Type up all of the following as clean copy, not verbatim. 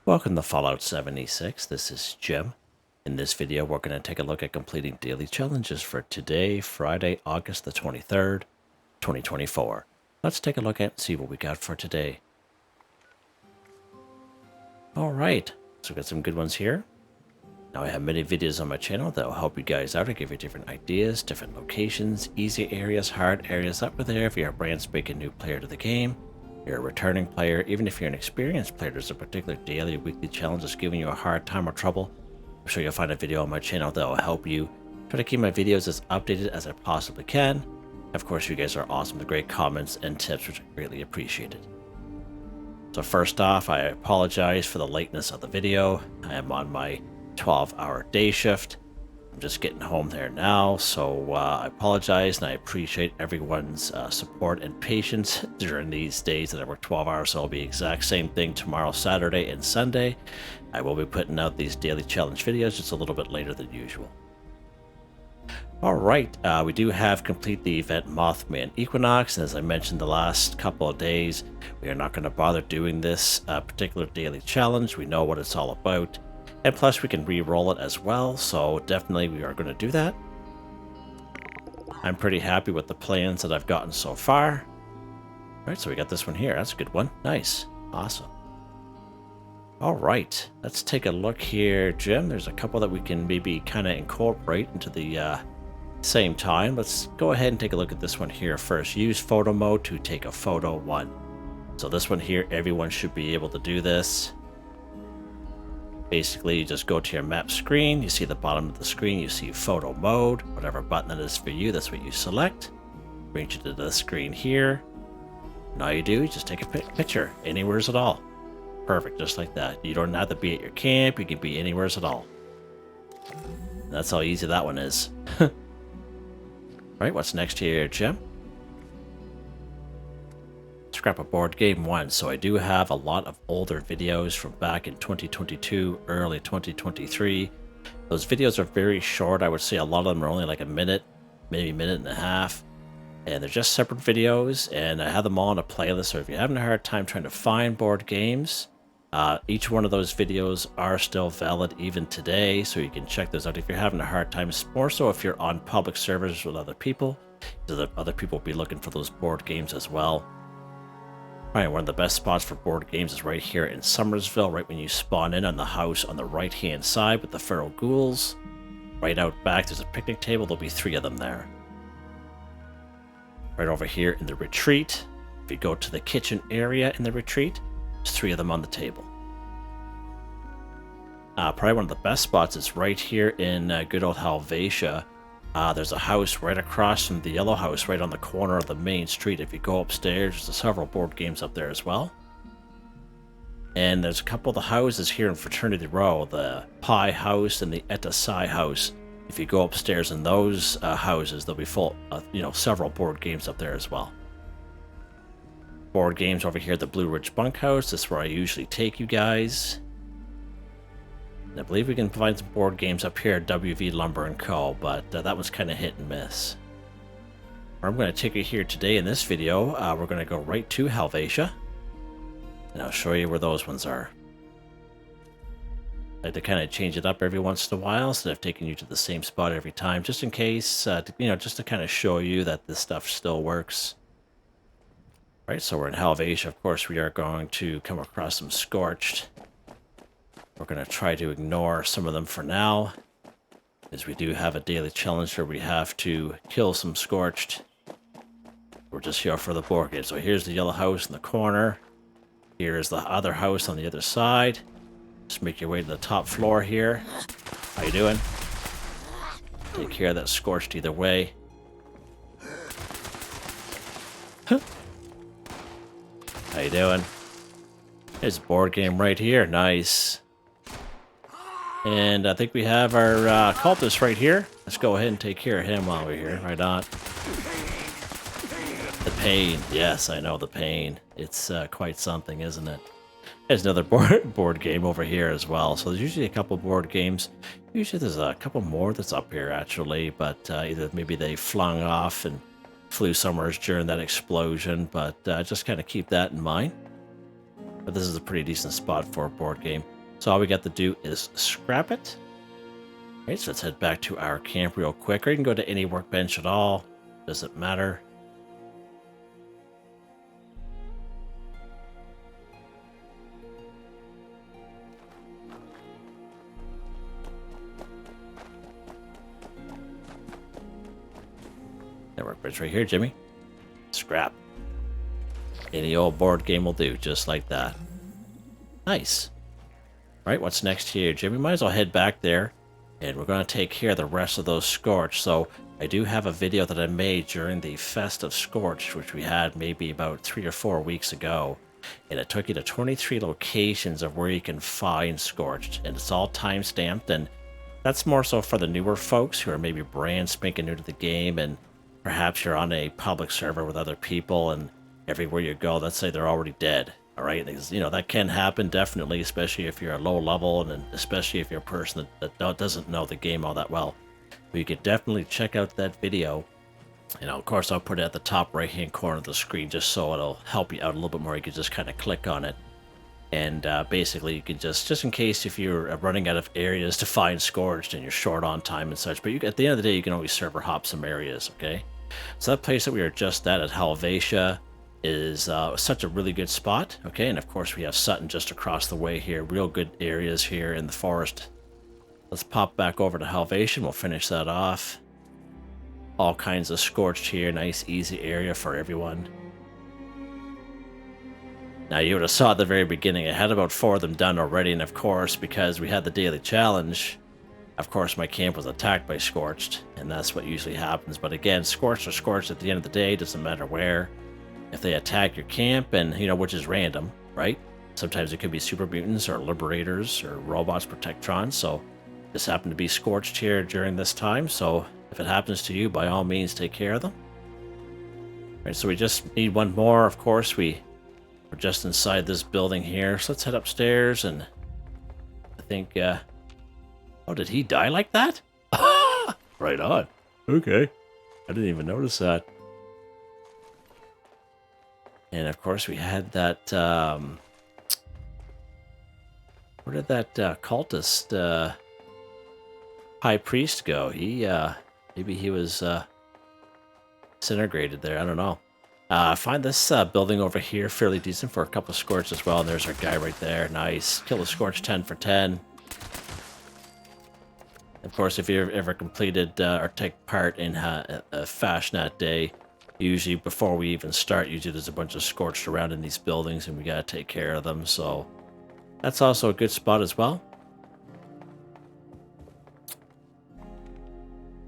Welcome to Fallout 76. This is Jim. In this video, we're going to take a look at completing daily challenges for today, Friday, August the 23rd, 2024. Let's take a look at and see what we got for today. All right, so we got some good ones here. Now I have many videos on my channel that will help you guys out and give you different ideas, different locations, easy areas, hard areas up there if you're a brand spanking new player to the game. You're a returning player, even if you're an experienced player, there's a particular daily or weekly challenge that's giving you a hard time or trouble. I'm sure you'll find a video on my channel that will help you. Try to keep my videos as updated as I possibly can. Of course, you guys are awesome with great comments and tips, which I greatly appreciated. So first off, I apologize for the lateness of the video. I am on my 12-hour day shift. I'm just getting home there now, so I apologize, and I appreciate everyone's support and patience during these days that I work 12 hours, so it'll be the exact same thing tomorrow, Saturday, and Sunday. I will be putting out these daily challenge videos just a little bit later than usual. Alright, we do have complete the event Mothman Equinox, and as I mentioned the last couple of days, we are not going to bother doing this particular daily challenge. We know what it's all about. And plus we can re-roll it as well, so definitely we are going to do that. I'm pretty happy with the plans that I've gotten so far. Alright, so we got this one here. That's a good one. Nice. Awesome. Alright, let's take a look here, Jim. There's a couple that we can maybe kind of incorporate into the same time. Let's go ahead and take a look at this one here first. Use photo mode to take a photo 1. So this one here, everyone should be able to do this. Basically, you just go to your map screen, you see the bottom of the screen, you see photo mode, whatever button it is for you, that's what you select. Brings you to the screen here. And all you do is just take a picture, anywheres at all. Perfect, just like that. You don't have to be at your camp, you can be anywheres at all. And that's how easy that one is. Right, what's next here, Jim? Scrap a board game 1. So I do have a lot of older videos from back in 2022, early 2023. Those videos are very short. I would say a lot of them are only like a minute, maybe a minute and a half. And they're just separate videos, and I have them all on a playlist. So if you're having a hard time trying to find board games, each one of those videos are still valid even today. So you can check those out if you're having a hard time. More so if you're on public servers with other people, so that other people will be looking for those board games as well. Right, one of the best spots for board games is right here in Summersville, right when you spawn in on the house on the right-hand side with the feral ghouls. Right out back, there's a picnic table. There'll be 3 of them there. Right over here in the retreat, if you go to the kitchen area in the retreat, there's 3 of them on the table. Probably one of the best spots is right here in good old Helvetia. There's a house right across from the yellow house, right on the corner of the main street. If you go upstairs, there's several board games up there as well. And there's a couple of the houses here in Fraternity Row, the Pie House and the Etta Psi House. If you go upstairs in those houses, they'll be full of, several board games up there as well. Board games over here at the Blue Ridge Bunkhouse. This is where I usually take you guys. I believe we can find some board games up here at WV Lumber & Co., but that one's kind of hit and miss. I'm going to take you here today in this video. We're going to go right to Helvetia, and I'll show you where those ones are. I like to kind of change it up every once in a while instead of taking you to the same spot every time, just in case, just to kind of show you that this stuff still works. Right, so we're in Helvetia. Of course, we are going to come across some Scorched. We're going to try to ignore some of them for now, as we do have a daily challenge where we have to kill some Scorched. We're just here for the board game. So here's the yellow house in the corner. Here's the other house on the other side. Just make your way to the top floor here. How you doing? Take care of that Scorched either way. Huh. How you doing? There's a board game right here. Nice. And I think we have our cultist right here. Let's go ahead and take care of him while we're here. Right on. The pain. Yes, I know the pain. It's quite something, isn't it? There's another board game over here as well. So there's usually a couple board games. Usually there's a couple more that's up here, actually. But either maybe they flung off and flew somewhere during that explosion. But just kind of keep that in mind. But this is a pretty decent spot for a board game. So all we got to do is scrap it. All right, so let's head back to our camp real quick. Or you can go to any workbench at all. Doesn't matter. That workbench right here, Jimmy. Scrap. Any old board game will do, just like that. Nice. All right, what's next here, Jimmy? Might as well head back there, and we're going to take care of the rest of those Scorched. So I do have a video that I made during the Fest of Scorched, which we had maybe about 3 or 4 weeks ago, and it took you to 23 locations of where you can find Scorched, and it's all time-stamped, and that's more so for the newer folks who are maybe brand spanking new to the game, and perhaps you're on a public server with other people, and everywhere you go, let's say they're already dead. All right, you know, that can happen, definitely, especially if you're a low level, and especially if you're a person that doesn't know the game all that well. But you could definitely check out that video. And of course, I'll put it at the top right-hand corner of the screen just so it'll help you out a little bit more. You can just kind of click on it. And basically, you can just in case if you're running out of areas to find Scorched and you're short on time and such. But at the end of the day, you can always server hop some areas, okay? So that place that we were just at Helvetia is such a really good spot, okay? And of course we have Sutton just across the way here. Real good areas here in the forest. Let's pop back over to Helvetia. We'll finish that off. All kinds of Scorched here. Nice easy area for everyone. Now you would have saw at the very beginning I had about 4 of them done already, and of course because we had the daily challenge, of course my camp was attacked by Scorched, and that's what usually happens. But again, Scorched are Scorched at the end of the day, doesn't matter where. If they attack your camp, and you know, which is random, right? Sometimes it could be super mutants or liberators or robots, Protectron. So this happened to be Scorched here during this time. So if it happens to you, by all means, take care of them. All right, so we just need one more. Of course, we're just inside this building here. So let's head upstairs, and I think, oh, did he die like that? Right on. Okay. I didn't even notice that. And of course we had that, where did that cultist high priest go? He, maybe he was disintegrated there, I don't know. I find this building over here fairly decent for a couple of Scorched as well, and there's our guy right there. Nice. Kill the Scorched 10 for 10. Of course, if you've ever completed or take part in a Fashnet day, usually before we even start, usually there's a bunch of Scorched around in these buildings and we gotta take care of them, so that's also a good spot as well.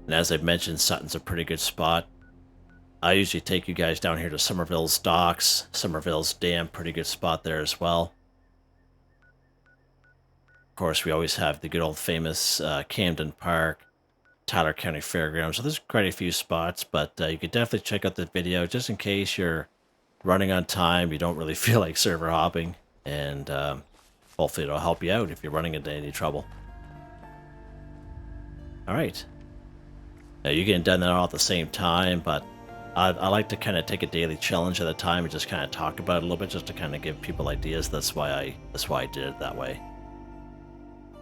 And as I've mentioned, Sutton's a pretty good spot. I usually take you guys down here to Somerville's docks, Somerville's Dam, pretty good spot there as well. Of course, we always have the good old famous Camden Park, Tyler County Fairgrounds. So there's quite a few spots, but you could definitely check out the video just in case you're running on time, you don't really feel like server hopping, and hopefully it'll help you out if you're running into any trouble. All right. Now you're getting done that all at the same time, but I like to kind of take a daily challenge at a time and just kind of talk about it a little bit, just to kind of give people ideas. That's why I did it that way.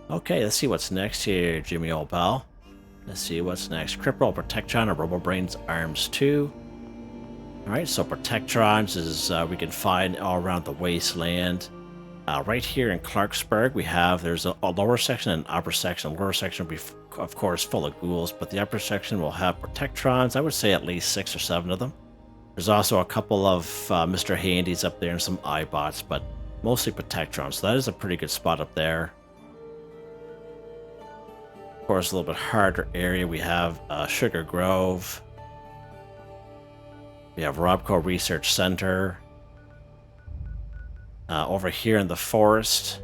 Okay, let's see what's next here, Jimmy old pal. Let's see what's next. Cripple, Protectron, and Robobrain's Arms 2. Alright, so Protectrons is we can find all around the wasteland. Right here in Clarksburg, there's a lower section and an upper section. The lower section will be, of course, full of ghouls, but the upper section will have Protectrons. I would say at least 6 or 7 of them. There's also a couple of Mr. Handys up there and some iBots, but mostly Protectrons. So that is a pretty good spot up there. Of course, a little bit harder area. We have Sugar Grove. We have Robco Research Center. Over here in the forest,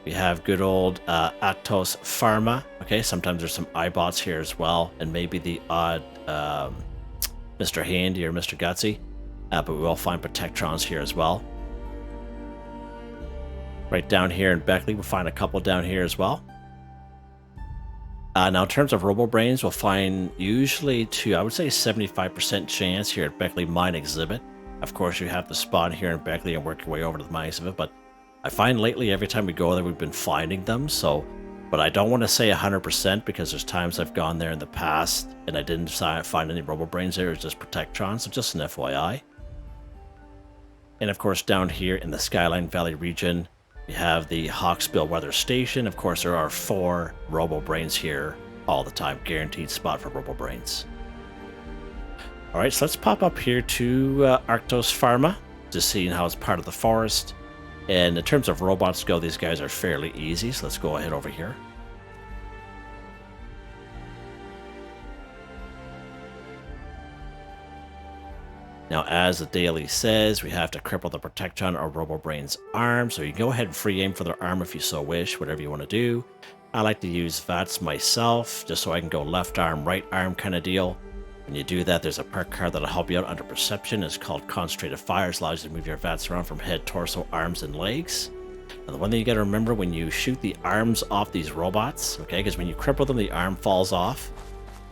we have good old Atos Pharma. Okay, sometimes there's some iBots here as well, and maybe the odd Mr. Handy or Mr. Gutsy. But we will find Protectrons here as well. Right down here in Beckley, we'll find a couple down here as well. Now, in terms of Robobrains, we'll find usually I would say 75% chance here at Beckley Mine Exhibit. Of course, you have to spawn here in Beckley and work your way over to the mine exhibit, but I find lately every time we go there we've been finding them, so, but I don't want to say 100% because there's times I've gone there in the past and I didn't find any Robobrains there, it's just Protectron, so just an FYI. And of course down here in the Skyline Valley region, we have the Hawksbill Weather Station. Of course there are 4 Robobrains here all the time, guaranteed spot for Robobrains. Alright, so let's pop up here to Arctos Pharma, just seeing how it's part of the forest. And in terms of robots go, these guys are fairly easy, so let's go ahead over here. Now, as the daily says, we have to cripple the Protectron or Robobrain's arm, so you can go ahead and free aim for their arm if you so wish, whatever you want to do. I like to use VATS myself, just so I can go left arm, right arm kind of deal. When you do that, there's a perk card that'll help you out under Perception. It's called Concentrated Fire. It allows you to move your VATS around from head, torso, arms, and legs. Now, the one thing you got to remember when you shoot the arms off these robots, okay, because when you cripple them, the arm falls off,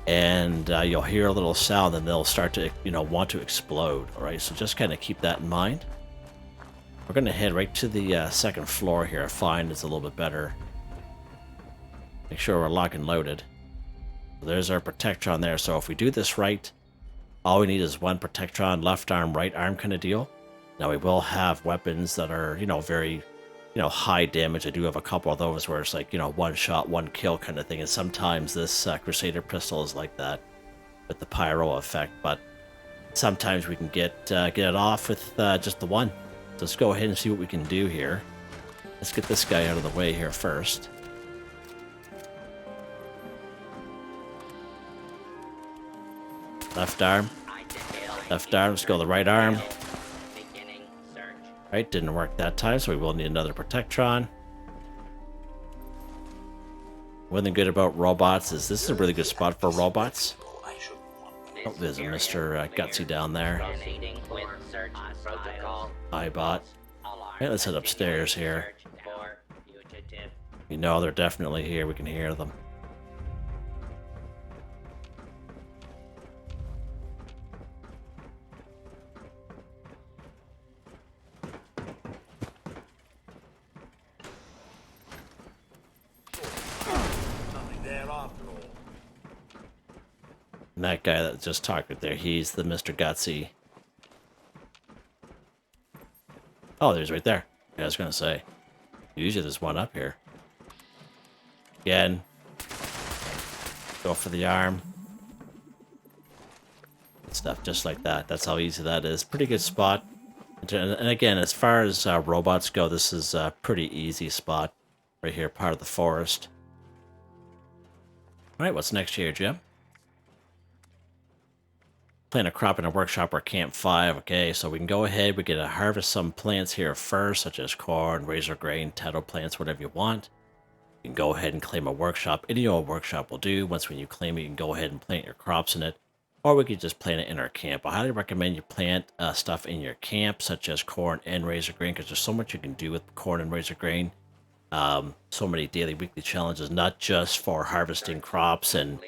and you'll hear a little sound, and they'll start to, want to explode. All right, so just kind of keep that in mind. We're going to head right to the second floor here. I find it's a little bit better. Make sure we're locked and loaded. There's our Protectron there, so if we do this right, all we need is one Protectron, left arm, right arm kind of deal. Now we will have weapons that are, very, high damage. I do have a couple of those where it's like, one shot, one kill kind of thing, and sometimes this Crusader pistol is like that with the pyro effect, but sometimes we can get it off with just the one. So let's go ahead and see what we can do here. Let's get this guy out of the way here first. Left arm. Left arm. Let's go the right arm. Right, didn't work that time, so we will need another Protectron. One thing good about robots is this is a really good spot for robots. Oh, there's a Mr. Gutsy down there. iBot. Right, let's head upstairs here. They're definitely here. We can hear them. And that guy that just talked right there, he's the Mr. Gutsy. Oh, there's right there. Yeah, I was gonna say. Usually there's one up here. Again. Go for the arm. Stuff just like that. That's how easy that is. Pretty good spot. And again, as far as robots go, this is a pretty easy spot. Right here, part of the forest. Alright, what's next here, Jim? Plant a crop in a workshop or camp 5. Okay, so we can go ahead, we can harvest some plants here first, such as corn, razor grain, tatto plants, whatever you want. You can go ahead and claim a workshop. Any old workshop will do. Once when you claim it, you can go ahead and plant your crops in it. Or we could just plant it in our camp. I highly recommend you plant stuff in your camp, such as corn and razor grain, because there's so much you can do with corn and razor grain. So many daily, weekly challenges, not just for harvesting crops and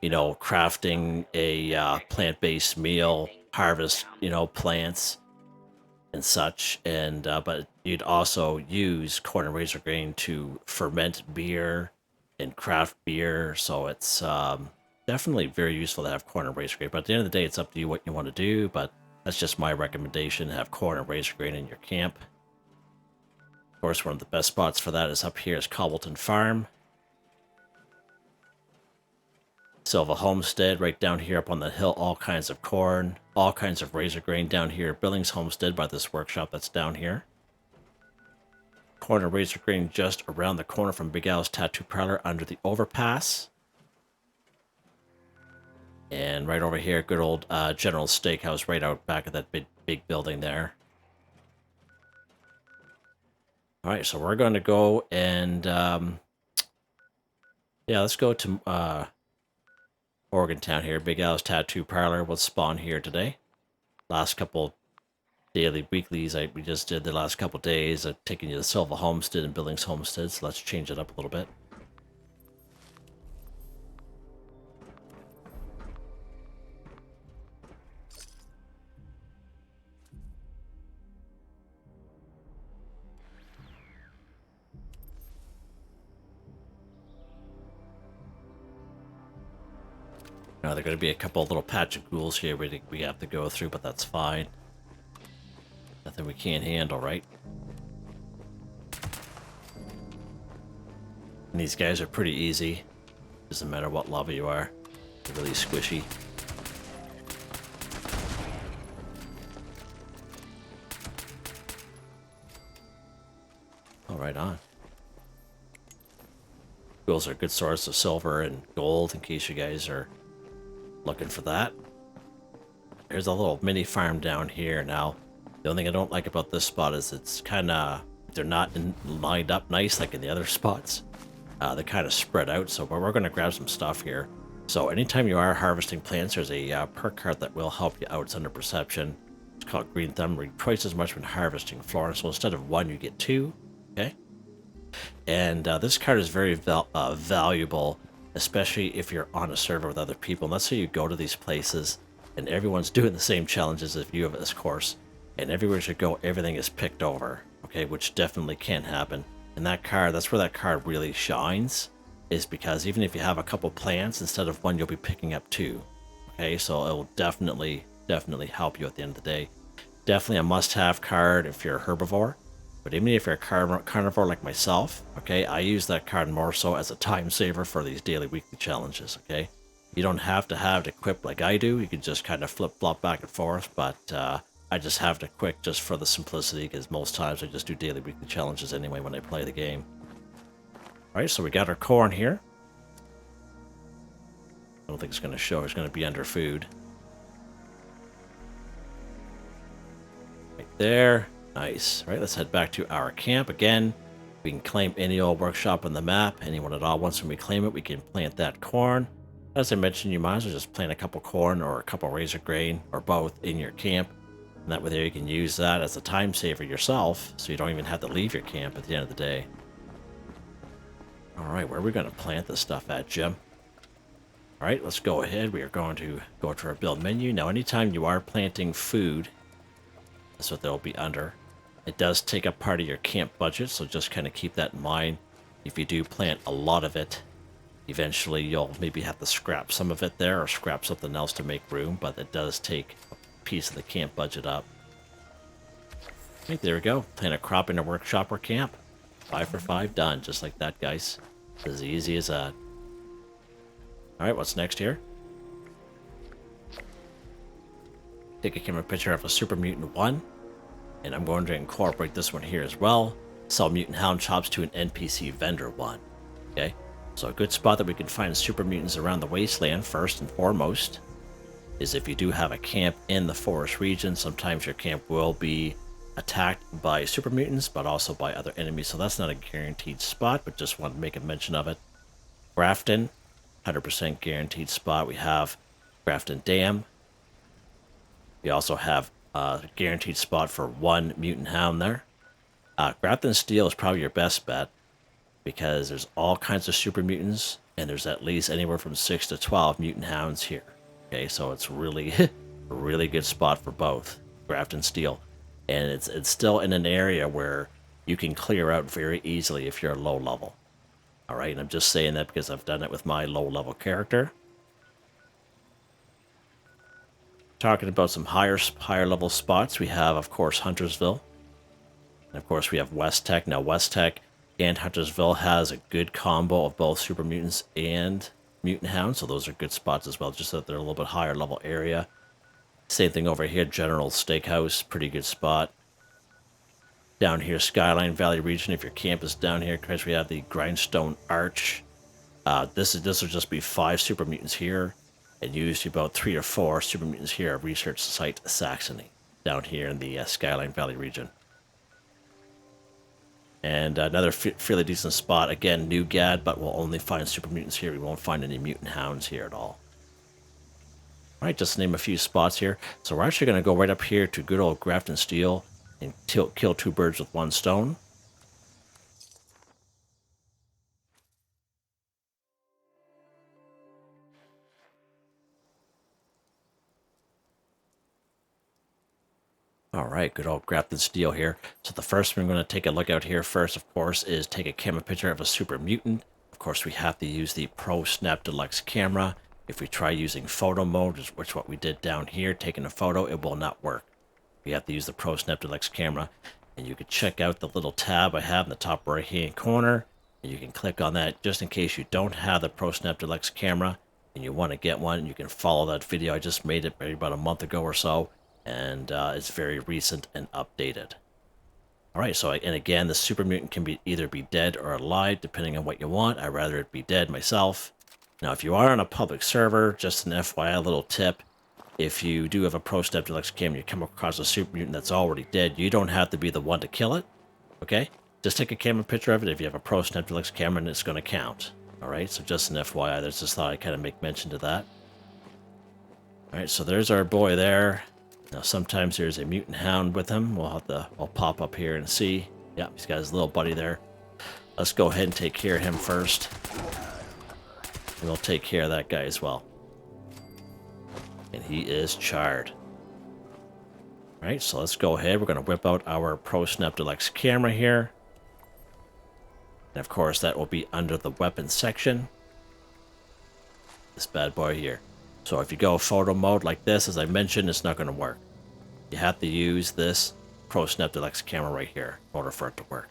crafting a plant-based meal, harvest, plants and such. And but you'd also use corn and razor grain to ferment beer and craft beer. So it's definitely very useful to have corn and razor grain. But at the end of the day, it's up to you what you want to do. But that's just my recommendation: have corn and razor grain in your camp. Of course, one of the best spots for that is up here is Cobbleton Farm. Silva Homestead right down here up on the hill, all kinds of corn, all kinds of razor grain down here. Billings Homestead by this workshop that's down here. Corn and razor grain just around the corner from Big Al's Tattoo Parlor under the overpass. And right over here, good old General Steakhouse right out back of that big building there. Alright, so we're going to go and, yeah, let's go to Oregon Town here. Big Al's Tattoo Parlor will spawn here today. Last couple daily weeklies we just did the last couple days. I've taken you to Silva Homestead and Billings Homestead, so let's change it up a little bit. Now, there are going to be a couple little patch of ghouls here we have to go through, but that's fine. Nothing we can't handle, right? And these guys are pretty easy. Doesn't matter what level you are. They're really squishy. Oh, right on. Ghouls are a good source of silver and gold in case you guys are looking for that. There's a little mini farm down here. Now, the only thing I don't like about this spot is it's kind of, they're not lined up nice like in the other spots. They're kind of spread out, so we're going to grab some stuff here. So anytime you are harvesting plants, there's a perk card that will help you out. It's under perception. It's called Green Thumb. Read twice as much when harvesting flora. So instead of 1, you get 2. Okay. And this card is very valuable, especially if you're on a server with other people. And let's say you go to these places and everyone's doing the same challenges as you of this course, and everywhere you go, everything is picked over, okay, which definitely can happen. And that card, that's where that card really shines, is because even if you have a couple plants, instead of 1, you'll be picking up 2. Okay, so it will definitely help you at the end of the day. Definitely a must-have card if you're a herbivore. But even if you're a carnivore like myself, okay, I use that card more so as a time saver for these daily, weekly challenges, okay? You don't have to have it equipped like I do. You can just kind of flip-flop back and forth, but I just have it equipped just for the simplicity, because most times I just do daily, weekly challenges anyway when I play the game. All right, so we got our corn here. I don't think it's going to show. It's going to be under food. Right there. Nice. All right, let's head back to our camp again. We can claim any old workshop on the map. Anyone at all, once we claim it, we can plant that corn. As I mentioned, you might as well just plant a couple corn or a couple razor grain or both in your camp. And that way there you can use that as a time saver yourself, so you don't even have to leave your camp at the end of the day. All right, where are we going to plant this stuff at, Jim? All right, let's go ahead. We are going to go to our build menu. Now, anytime you are planting food, that's what they'll be under. It does take up part of your camp budget, so just kind of keep that in mind. If you do plant a lot of it, eventually you'll maybe have to scrap some of it there or scrap something else to make room, but it does take a piece of the camp budget up. Right, there we go. Plant a crop in a workshop or camp. 5 for 5, done. Just like that, guys. As easy as that. Alright, what's next here? Take a camera picture of a Super Mutant 1. And I'm going to incorporate this one here as well. Sell Mutant Hound chops to an NPC vendor 1. Okay? So a good spot that we can find Super Mutants around the wasteland, first and foremost, is if you do have a camp in the forest region. Sometimes your camp will be attacked by Super Mutants, but also by other enemies. So that's not a guaranteed spot, but just want to make a mention of it. Grafton, 100% guaranteed spot. We have Grafton Dam. We also have a guaranteed spot for 1 Mutant Hound there. Grafton Steel is probably your best bet, because there's all kinds of Super Mutants, and there's at least anywhere from 6 to 12 Mutant Hounds here. Okay, so it's really a really good spot for both Grafton Steel. And it's still in an area where you can clear out very easily if you're a low level. Alright, and I'm just saying that because I've done it with my low level character. Talking about some higher level spots, we have, of course, Huntersville. And of course, we have West Tech. Now, West Tech and Huntersville has a good combo of both Super Mutants and Mutant Hounds, so those are good spots as well, just that they're a little bit higher level area. Same thing over here, General Steakhouse, pretty good spot. Down here, Skyline Valley region, if your camp is down here, because we have the Grindstone Arch. This will just be 5 Super Mutants here, and usually about 3 or 4 Super Mutants here at Research Site Saxony, down here in the Skyline Valley region. And another fairly decent spot, again, Newgad, but we'll only find Super Mutants here. We won't find any Mutant Hounds here at all. Alright, just to name a few spots here. So we're actually going to go right up here to good old Grafton Steel and kill 2 birds with 1 stone. Alright, good old Grafton Steel here. So the first one we're going to take a look out here first, of course, is take a camera picture of a Super Mutant. Of course, we have to use the Pro Snap Deluxe camera. If we try using photo mode, which is what we did down here, taking a photo, it will not work. You have to use the Pro Snap Deluxe camera, and you can check out the little tab I have in the top right hand corner, and you can click on that just in case you don't have the Pro Snap Deluxe camera and you want to get one. You can follow that video. I just made it maybe about a month ago or so, and it's very recent and updated. All right, so and again, the super mutant can be either be dead or alive depending on what you want. I'd rather it be dead myself. Now, if you are on a public server, just an FYI little tip, if you do have a Pro Snap Deluxe cam and you come across a super mutant that's already dead, you don't have to be the one to kill it, okay? Just take a camera picture of it. If you have a Pro Snap Deluxe camera, and it's going to count. All right, so just an FYI, there's just thought I'd kind of make mention to that. All right, so there's our boy there. Now, sometimes there's a mutant hound with him. We'll pop up here and see. Yeah, he's got his little buddy there. Let's go ahead and take care of him first. And we'll take care of that guy as well. And he is charred. All right, so let's go ahead. We're going to whip out our Pro Snap Deluxe camera here. And of course, that will be under the weapons section. This bad boy here. So if you go photo mode like this, as I mentioned, it's not going to work. You have to use this Pro Snap Deluxe camera right here in order for it to work.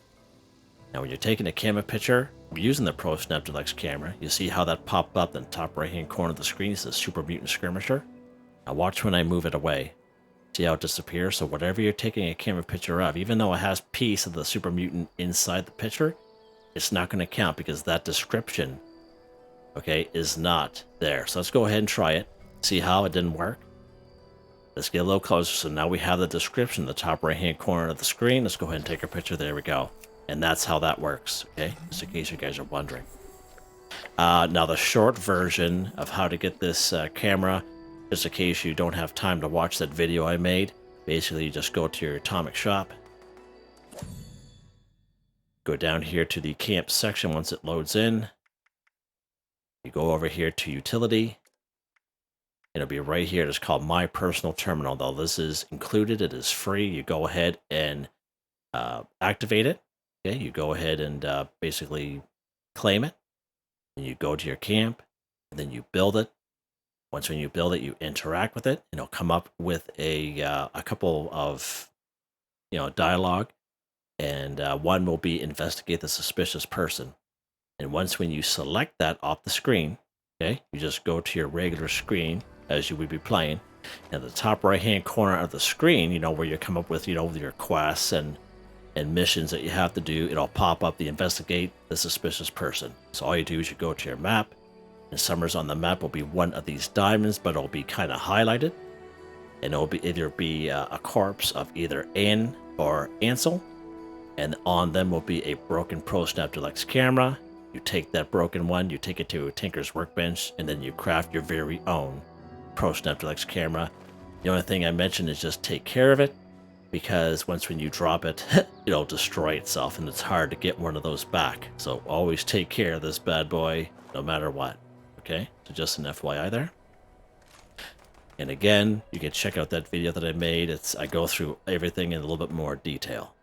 Now, when you're taking a camera picture, using the Pro Snap Deluxe camera, you see how that popped up in the top right-hand corner of the screen. It says Super Mutant Skirmisher. Now watch when I move it away. See how it disappears? So whatever you're taking a camera picture of, even though it has a piece of the Super Mutant inside the picture, it's not going to count because that description, okay, is not there. So let's go ahead and try it. See how it didn't work? Let's get a little closer. So now we have the description in the top right-hand corner of the screen. Let's go ahead and take a picture. There we go. And that's how that works, okay? Just in case you guys are wondering. Now, the short version of how to get this camera, just in case you don't have time to watch that video I made, basically you just go to your Atomic Shop. Go down here to the camp section once it loads in. You go over here to Utility. It'll be right here. It's called My Personal Terminal. Though this is included, it is free. You go ahead and activate it. Okay, you go ahead and basically claim it. And you go to your camp, and then you build it. Once when you build it, you interact with it, and it'll come up with a couple of dialogue, and one will be investigate the suspicious person. And once when you select that off the screen, okay, you just go to your regular screen as you would be playing. And at the top right-hand corner of the screen, where you come up with your quests and missions that you have to do, it'll pop up the investigate the suspicious person. So all you do is you go to your map, and somewhere on the map will be one of these diamonds, but it'll be kind of highlighted, and it'll be either a corpse of either Ann or Ansel, and on them will be a broken Pro Snap Deluxe camera. You take that broken one, you take it to a Tinker's Workbench, and then you craft your very own Pro Snap Deluxe camera. The only thing I mentioned is just take care of it, because once when you drop it, it'll destroy itself, and it's hard to get one of those back. So always take care of this bad boy, no matter what. Okay, so just an FYI there. And again, you can check out that video that I made. I go through everything in a little bit more detail.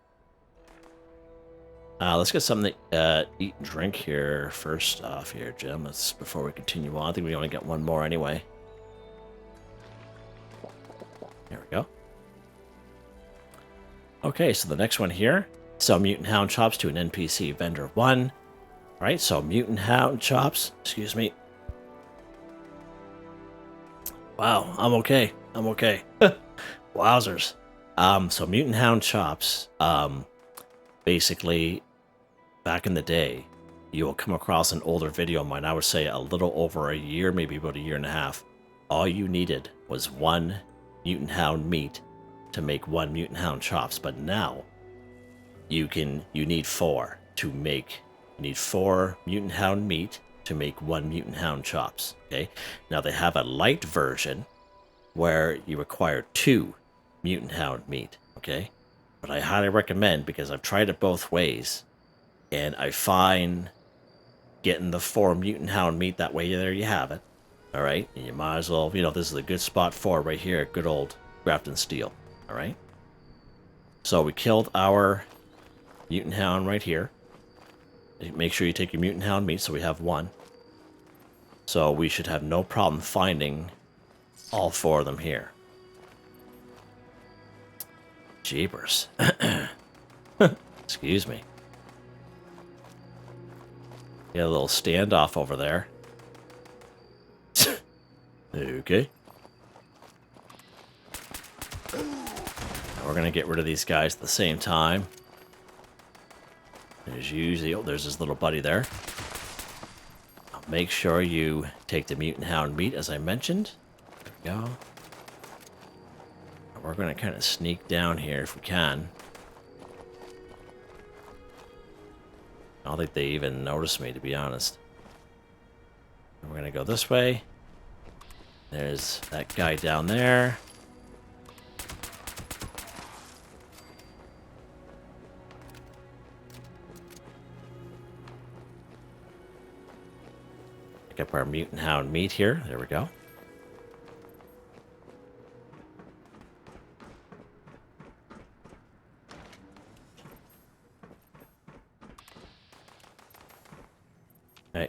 Let's get something to eat and drink here first off here, Jim. Before we continue on. I think we only got one more anyway. There we go. Okay, so the next one here. Sell Mutant Hound Chops to an NPC Vendor 1. All right, so Mutant Hound Chops. Excuse me. Wow, I'm okay. I'm okay. Wowzers. So Mutant Hound Chops, basically, back in the day, you will come across an older video of mine. I would say a little over a year, maybe about a year and a half. All you needed was one Mutant Hound meat to make one Mutant Hound Chops. But now, you need four to make. You need 4 Mutant Hound meat to make 1 Mutant Hound Chops. Okay. Now they have a light version where you require 2 Mutant Hound meat. Okay. But I highly recommend, because I've tried it both ways, and I find getting the 4 Mutant Hound meat, that way there you have it. All right. And you might as well, this is a good spot for it right here at good old Grafton Steel. All right. So we killed our Mutant Hound right here. Make sure you take your Mutant Hound meat, so we have 1. So we should have no problem finding all 4 of them here. Jeepers. Excuse me. Got a little standoff over there. Okay. Now we're going to get rid of these guys at the same time. There's usually... Oh, there's his little buddy there. Make sure you take the Mutant Hound meat, as I mentioned. There we go. We're going to kind of sneak down here if we can. I don't think they even noticed me, to be honest. We're going to go this way. There's that guy down there. Pick up our Mutant Hound meat here. There we go.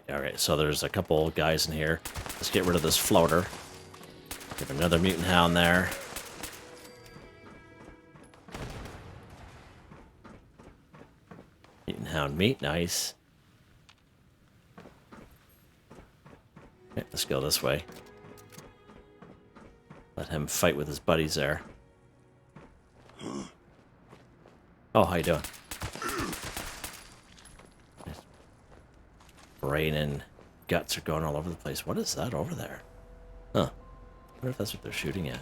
Alright, so there's a couple guys in here. Let's get rid of this floater. Give another Mutant Hound there. Mutant Hound meat, nice. Okay, let's go this way. Let him fight with his buddies there. Oh, how you doing? Brain and guts are going all over the place. What is that over there? Huh. I wonder if that's what they're shooting at.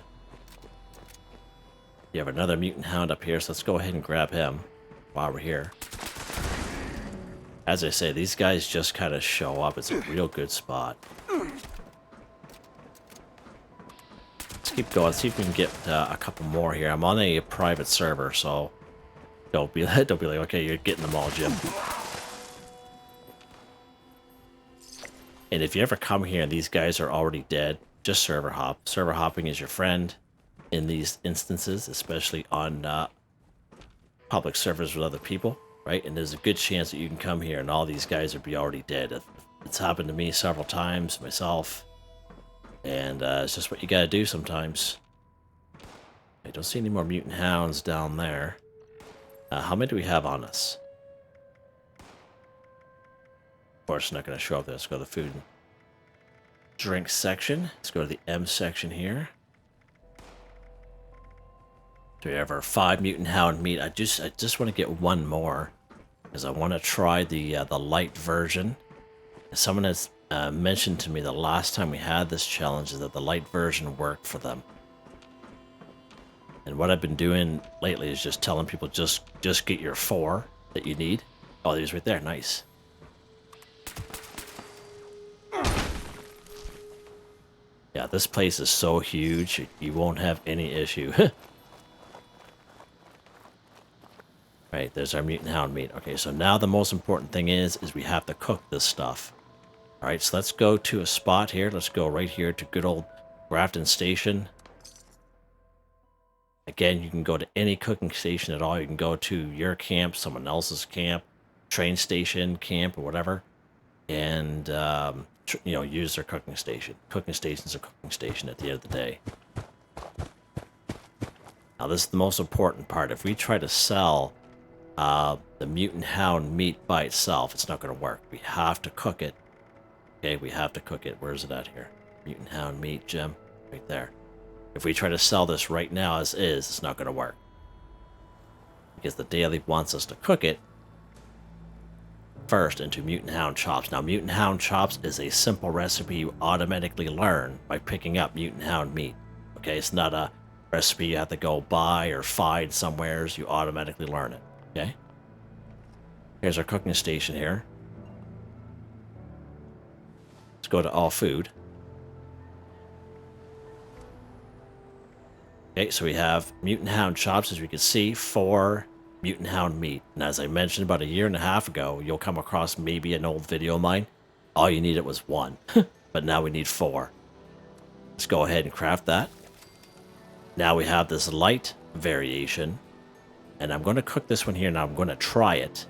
You have another Mutant Hound up here, so let's go ahead and grab him while we're here. As I say, these guys just kind of show up. It's a real good spot. Let's keep going. See if we can get a couple more here. I'm on a private server, so don't be like, okay, you're getting them all, Jim. And if you ever come here and these guys are already dead, just server hop. Server hopping is your friend in these instances, especially on public servers with other people, right? And there's a good chance that you can come here and all these guys would be already dead. It's happened to me several times, myself. And it's just what you gotta do sometimes. I don't see any more Mutant Hounds down there. How many do we have on us? Of course, it's not going to show up there. Let's go to the food and drink section. Let's go to the M section here. So we have our 5 Mutant Hound meat. I just want to get one more because I want to try the light version. Someone has mentioned to me the last time we had this challenge is that the light version worked for them. And what I've been doing lately is just telling people just get your 4 that you need. Oh, there's right there. Nice. Yeah, this place is so huge, you won't have any issue. Right, there's our Mutant Hound meat. Okay, so now the most important thing is we have to cook this stuff. Alright, so let's go to a spot here. Let's go right here to good old Grafton Station. Again, you can go to any cooking station at all. You can go to your camp, someone else's camp, train station, camp, or whatever. And, you know, use their cooking station. Cooking station's a cooking station at the end of the day. Now, this is the most important part. If we try to sell the Mutant Hound meat by itself, it's not going to work. We have to cook it. Okay, we have to cook it. Where is it at here? Mutant Hound meat, Jim. Right there. If we try to sell this right now as is, it's not going to work. Because the daily wants us to cook it first into Mutant Hound chops. Now, Mutant Hound chops is a simple recipe you automatically learn by picking up Mutant Hound meat. Okay, it's not a recipe you have to go buy or find somewheres. You automatically learn it. Okay? Here's our cooking station here. Let's go to all food. Okay, so we have Mutant Hound chops, as we can see, 4 Mutant Hound meat. And as I mentioned about a year and a half ago, you'll come across maybe an old video of mine. All you needed was 1, but now we need 4. Let's go ahead and craft that. Now we have this light variation, and I'm going to cook this one here. Now I'm going to try it.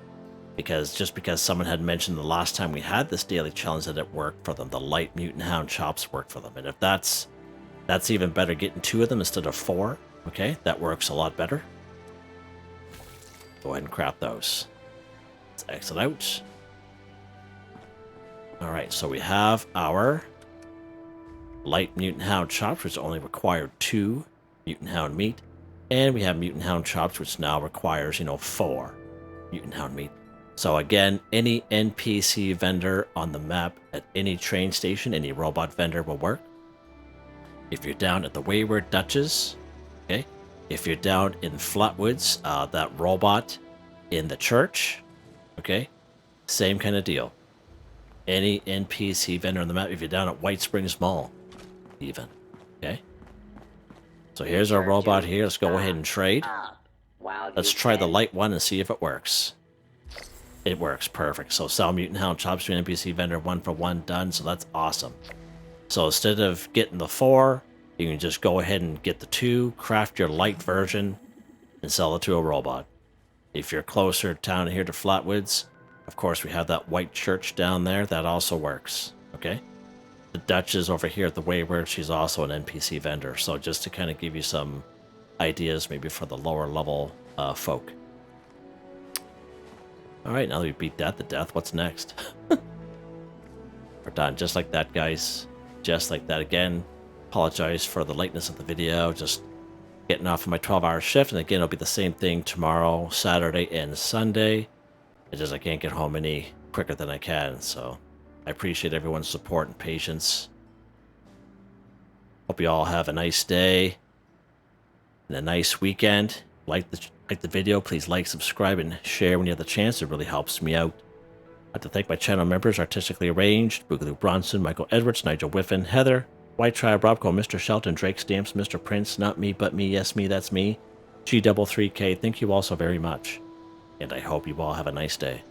Because just because someone had mentioned the last time we had this daily challenge that it worked for them, the light mutant hound chops worked for them. And if that's even better, getting 2 of them instead of 4. Okay, that works a lot better. Go ahead and craft those. Let's exit out. Alright, so we have our light mutant hound chops, which only required 2 mutant hound meat. And we have mutant hound chops, which now requires, 4 mutant hound meat. So again, any NPC vendor on the map at any train station, any robot vendor will work. If you're down at the Wayward Duchess, okay? If you're down in Flatwoods, that robot in the church, okay? Same kind of deal. Any NPC vendor on the map, if you're down at White Springs Mall, even, okay? So here's our robot here. Let's go ahead and trade. Let's try the light one and see if it works. It works perfect. So sell mutant hound chops to an NPC vendor, 1 for 1, done. So that's awesome. So instead of getting the 4, you can just go ahead and get the 2, craft your light version, and sell it to a robot. If you're closer down here to Flatwoods, of course we have that white church down there. That also works. Okay. The Dutch is over here at the Wayward. She's also an NPC vendor. So just to kind of give you some ideas, maybe for the lower level folk. All right, now that we beat that to death, what's next? We're done. Just like that, guys. Just like that. Again, apologize for the lateness of the video. Just getting off of my 12-hour shift. And again, it'll be the same thing tomorrow, Saturday, and Sunday. It's just I can't get home any quicker than I can. So I appreciate everyone's support and patience. Hope you all have a nice day and a nice weekend. Like the video, please like, subscribe, and share when you have the chance. It really helps me out. I'd like to thank my channel members, Artistically Arranged, Boogaloo Bronson, Michael Edwards, Nigel Wiffen, Heather, Whitetribe, Robco, Mr. Shelton, Drake Stamps, Mr.Prince, Not Me But Me, Yes Me, That's Me, G33K. Thank you all so very much. And I hope you all have a nice day.